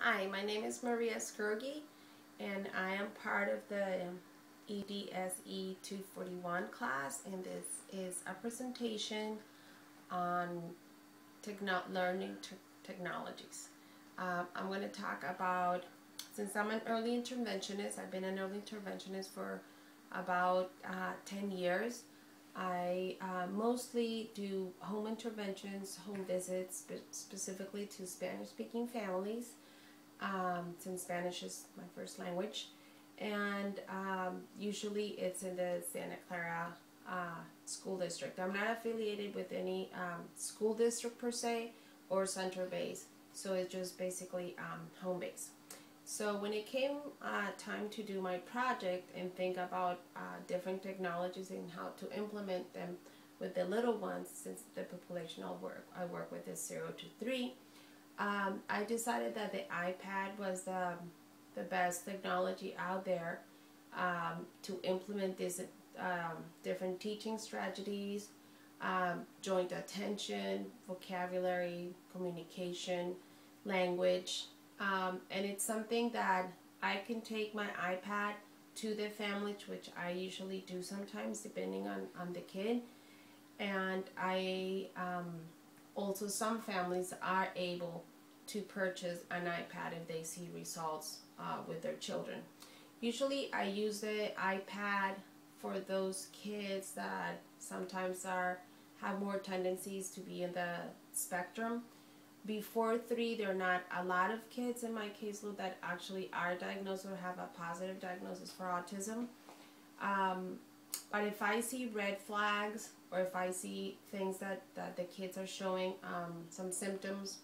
Hi, my name is Maria Scroggie, and I am part of the EDSE241 class, and this is a presentation on learning technologies. I'm going to talk about, since I'm an early interventionist, I've been an early interventionist for about 10 years. I mostly do home interventions, home visits, specifically to Spanish-speaking families. Since Spanish is my first language, and usually it's in the Santa Clara school district. I'm not affiliated with any school district per se or center base, so it's just basically home base. So when it came time to do my project and think about different technologies and how to implement them with the little ones, since the population I work with is 0 to 3, I decided that the iPad was the best technology out there to implement these different teaching strategies, joint attention, vocabulary, communication, language, and it's something that I can take my iPad to the family, which I usually do sometimes depending on the kid, and also some families are able to purchase an iPad if they see results with their children. Usually I use the iPad for those kids that sometimes have more tendencies to be in the spectrum. Before 3, there are not a lot of kids in my caseload that actually are diagnosed or have a positive diagnosis for autism. But if I see red flags, or if I see things that the kids are showing some symptoms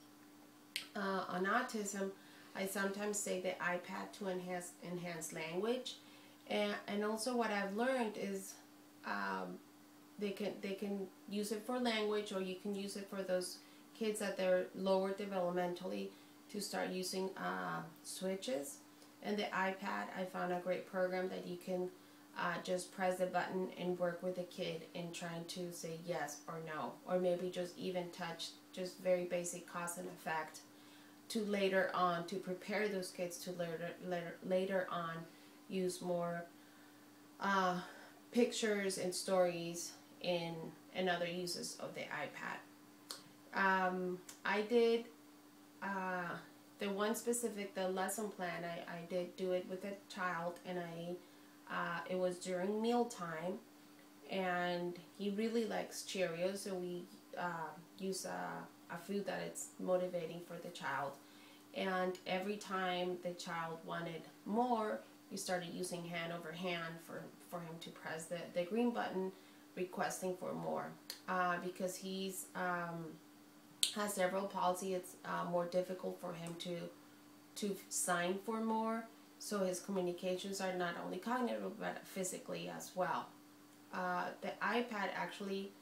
on autism, I sometimes say the iPad to enhance language, and also what I've learned is they can use it for language, or you can use it for those kids that they're lower developmentally to start using switches. And the iPad, I found a great program that you can just press the button and work with the kid in trying to say yes or no, or maybe just even touch, just very basic cause and effect, to later on, to prepare those kids to later on use more pictures and stories and other uses of the iPad. I did the one specific, the lesson plan, I did do it with a child, and it was during mealtime, and he really likes Cheerios, so we use a food that it's motivating for the child. And every time the child wanted more, we started using hand over hand for him to press the green button, requesting for more. Because he's has cerebral palsy, it's more difficult for him to sign for more. So his communications are not only cognitive but physically as well. The iPad actually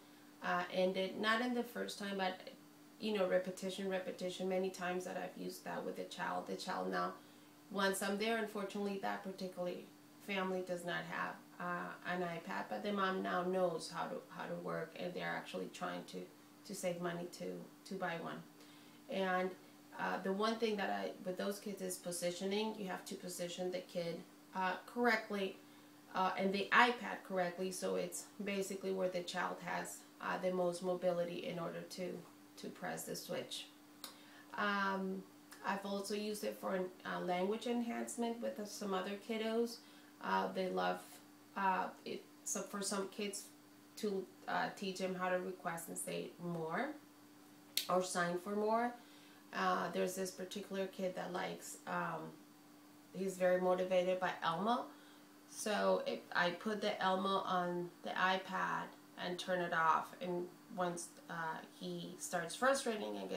ended, not in the first time, but repetition, many times that I've used that with the child. The child now, once I'm there, unfortunately that particular family does not have an iPad, but the mom now knows how to work, and they're actually trying to save money to buy one. And the one thing that with those kids is positioning. You have to position the kid correctly and the iPad correctly, so it's basically where the child has the most mobility in order to press the switch. I've also used it for language enhancement with some other kiddos. They love it. So for some kids, to teach them how to request and say more or sign for more. There's this particular kid that likes, he's very motivated by Elmo. So if I put the Elmo on the iPad and turn it off, and once he starts frustrating and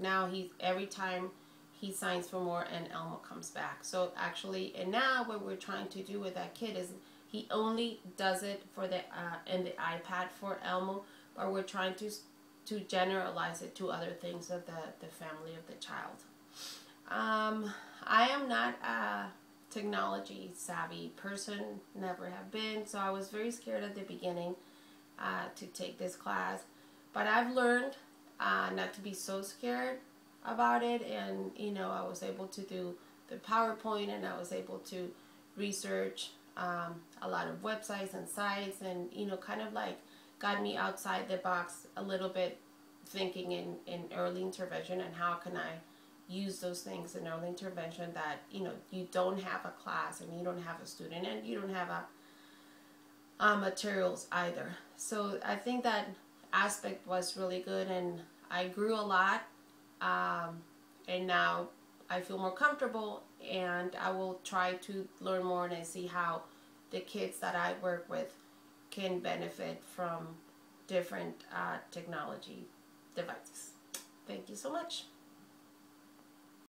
now every time he signs for more, and Elmo comes back. So actually, and now what we're trying to do with that kid is he only does it for in the iPad for Elmo, but we're trying to generalize it to other things of the family of the child. I am not a technology savvy person, never have been, so I was very scared at the beginning to take this class, but I've learned not to be so scared. about it, and I was able to do the PowerPoint, and I was able to research a lot of websites and sites, and kind of like got me outside the box a little bit, thinking in early intervention and how can I use those things in early intervention that you don't have a class and you don't have a student and you don't have a materials either. So I think that aspect was really good, and I grew a lot, and now I feel more comfortable, and I will try to learn more and see how the kids that I work with can benefit from different technology devices. Thank you so much.